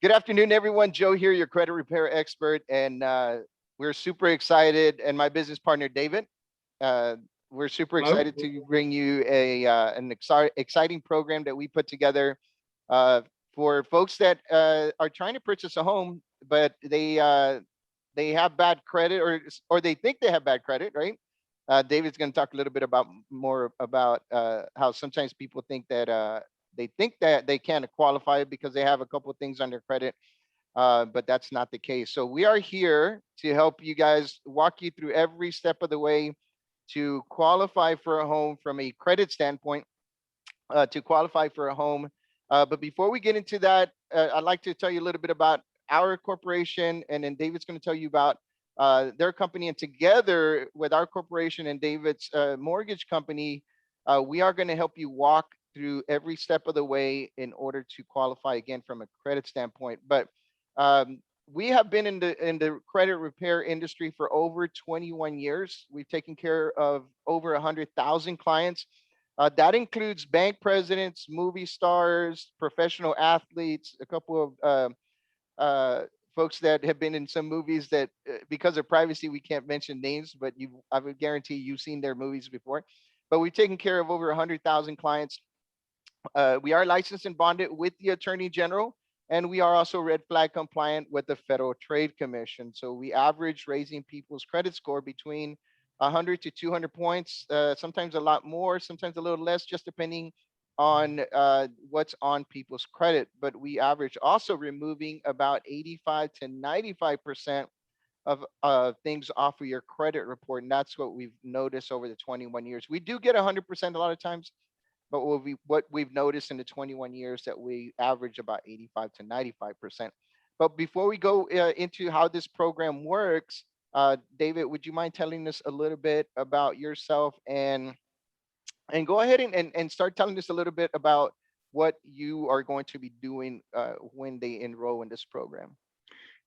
Good afternoon, everyone. Joe here, your credit repair expert, and we're super excited. And my business partner, David, uh, we're super Hello. excited to bring you an exciting program that we put together uh, for folks that are trying to purchase a home, but they have bad credit, or they think they have bad credit, right? David's going to talk a little bit about more about how sometimes people think that they think that they can't qualify because they have a couple of things on their credit, but that's not the case. So we are here to help you guys, walk you through every step of the way to qualify for a home from a credit standpoint, to qualify for a home. But before we get into that, I'd like to tell you a little bit about our corporation, and then David's going to tell you about their company. And together with our corporation and David's mortgage company, we are going to help you walk through every step of the way in order to qualify again from a credit standpoint. But we have been in the credit repair industry for over 21 years. We've taken care of over 100,000 clients. That includes bank presidents, movie stars, professional athletes, a couple of folks that have been in some movies that, because of privacy, we can't mention names, but I would guarantee you've seen their movies before. But we've taken care of over 100,000 clients. We are licensed and bonded with the Attorney General, and we are also red flag compliant with the Federal Trade Commission. So we average raising people's credit score between 100 to 200 points, sometimes a lot more, sometimes a little less, just depending on what's on people's credit. But we average also removing about 85 to 95% of things off of your credit report. And that's what we've noticed over the 21 years. We do get 100% a lot of times, but what we've noticed in the 21 years that we average about 85 to 95%. But before we go into how this program works, David, would you mind telling us a little bit about yourself, and go ahead and start telling us a little bit about what you are going to be doing when they enroll in this program?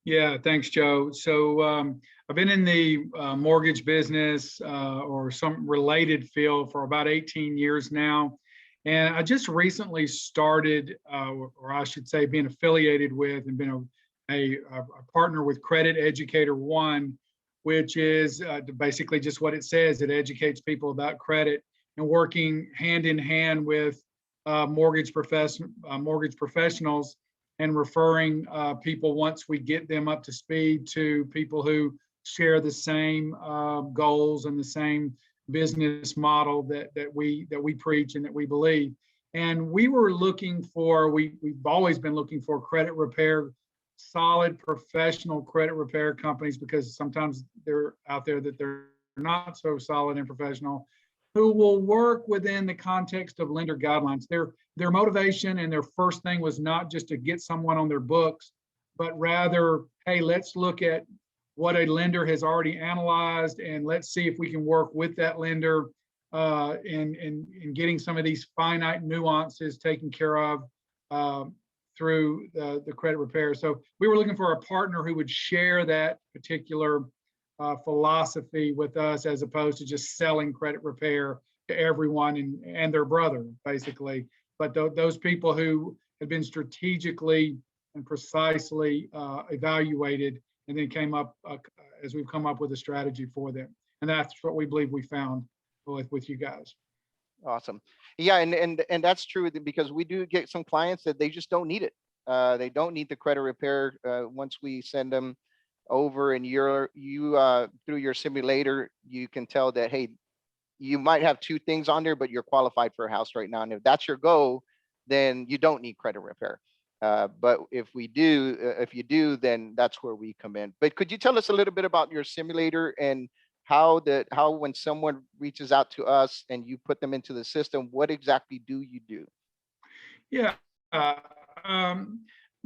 Yeah, thanks, Joe. So I've been in the mortgage business or some related field for about 18 years now. And I just recently started, or I should say, being affiliated with and been a partner with Credit Educator One, which is basically just what it says. It educates people about credit, and working hand in hand with mortgage professionals, and referring people once we get them up to speed to people who share the same goals and the same business model that we preach and that we believe. And we were looking for, we've always been looking for credit repair, solid professional credit repair companies, because sometimes they're out there that they're not so solid and professional, who will work within the context of lender guidelines. Their motivation and their first thing was not just to get someone on their books, but rather, hey, let's look at what a lender has already analyzed, and let's see if we can work with that lender in getting some of these finite nuances taken care of through the credit repair. So we were looking for a partner who would share that particular philosophy with us, as opposed to just selling credit repair to everyone and their brother, basically. But those people who had been strategically and precisely evaluated, and then came up as we've come up with a strategy for them. And that's what we believe we found with you guys. Awesome. Yeah, and that's true, because we do get some clients that they just don't need it. They don't need the credit repair once we send them over, and you through your simulator, you can tell that, hey, you might have two things on there, but you're qualified for a house right now. And if that's your goal, then you don't need credit repair. But if you do, then that's where we come in. But could you tell us a little bit about your simulator, and how when someone reaches out to us and you put them into the system, what exactly do you do? Yeah.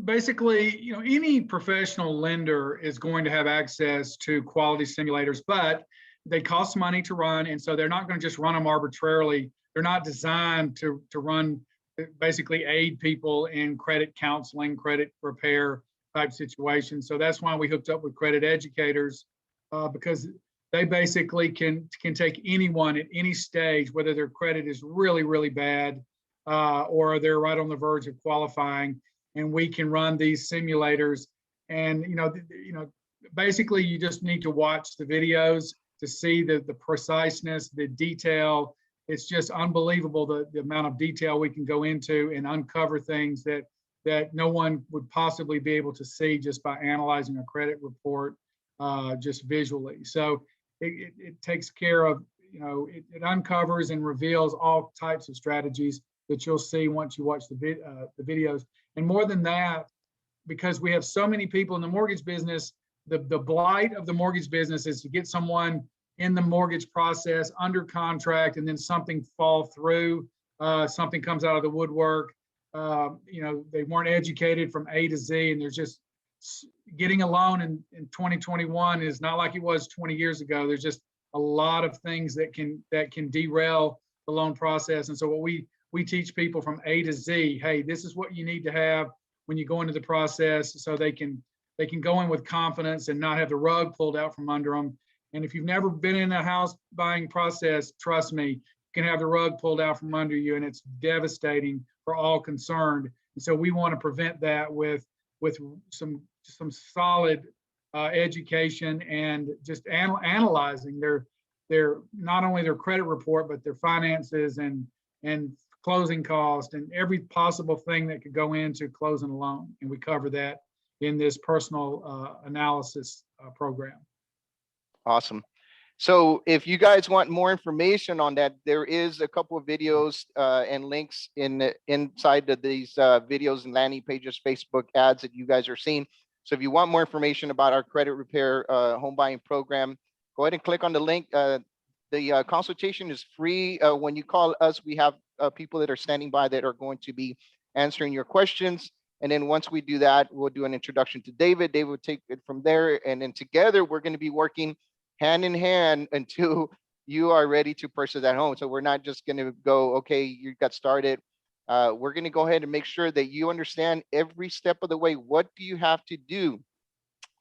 Basically, any professional lender is going to have access to quality simulators, but they cost money to run. And so they're not going to just run them arbitrarily. They're not designed to run, basically aid people in credit counseling, credit repair type situations. So that's why we hooked up with Credit Educators, because they basically can take anyone at any stage, whether their credit is really, really bad or they're right on the verge of qualifying, and we can run these simulators. And basically, you just need to watch the videos to see the preciseness, the detail. It's just unbelievable the amount of detail we can go into and uncover things that no one would possibly be able to see just by analyzing a credit report just visually. So it takes care of, it uncovers and reveals all types of strategies that you'll see once you watch the videos. And more than that, because we have so many people in the mortgage business, the blight of the mortgage business is to get someone in the mortgage process under contract and then something fall through, something comes out of the woodwork. They weren't educated from A to Z, and there's just getting a loan in 2021 is not like it was 20 years ago. There's just a lot of things that can derail the loan process. And so what we teach people from A to Z, hey, this is what you need to have when you go into the process, so they can go in with confidence and not have the rug pulled out from under them. And if you've never been in a house buying process, trust me, you can have the rug pulled out from under you, and it's devastating for all concerned. And so we want to prevent that with some solid education and just analyzing their not only their credit report, but their finances and closing cost and every possible thing that could go into closing a loan. And we cover that in this personal analysis program. Awesome. So if you guys want more information on that, there is a couple of videos and links inside of these videos and landing pages, Facebook ads that you guys are seeing. So if you want more information about our credit repair home buying program, go ahead and click on the link. The consultation is free. When you call us, we have people that are standing by that are going to be answering your questions. And then once we do that, we'll do an introduction to David. David will take it from there. And then together, we're going to be working hand in hand until you are ready to purchase that home. So we're not just going to go, okay, you got started. We're going to go ahead and make sure that you understand every step of the way. What do you have to do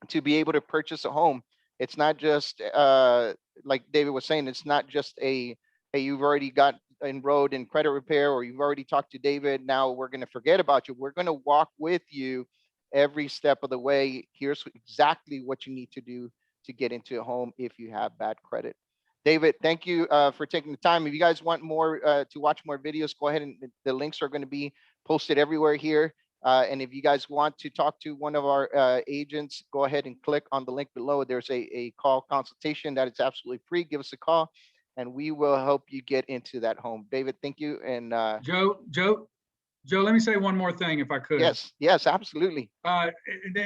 to be able to purchase a home? It's not just like David was saying, it's not just hey, you've already got enrolled in credit repair or you've already talked to David. Now we're going to forget about you. We're going to walk with you every step of the way. Here's exactly what you need to do to get into a home if you have bad credit. David, thank you for taking the time. If you guys want more to watch more videos, go ahead and the links are going to be posted everywhere here. And if you guys want to talk to one of our agents, go ahead and click on the link below. There's a call consultation that is absolutely free. Give us a call and we will help you get into that home. David, thank you. And Joe, let me say one more thing if I could. Yes, absolutely.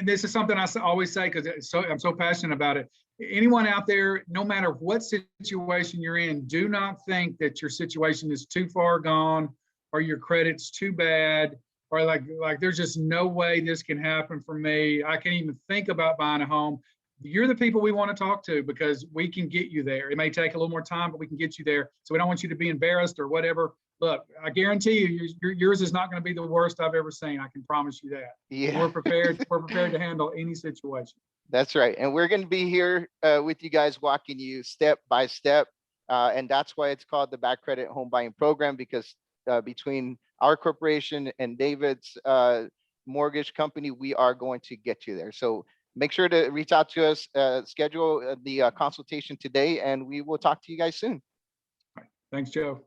This is something I always say because I'm so passionate about it. Anyone out there, no matter what situation you're in, do not think that your situation is too far gone or your credit's too bad or like there's just no way this can happen for me. I can't even think about buying a home. You're the people we want to talk to because we can get you there. It may take a little more time, but we can get you there. So we don't want you to be embarrassed or whatever. Look, I guarantee you, yours is not going to be the worst I've ever seen. I can promise you that. Yeah, we're prepared to handle any situation. That's right. And we're going to be here with you guys, walking you step by step. And that's why it's called the Bad Credit Home Buying Program, because between our corporation and David's mortgage company, we are going to get you there. So make sure to reach out to us, schedule the consultation today, and we will talk to you guys soon. Thanks, Joe.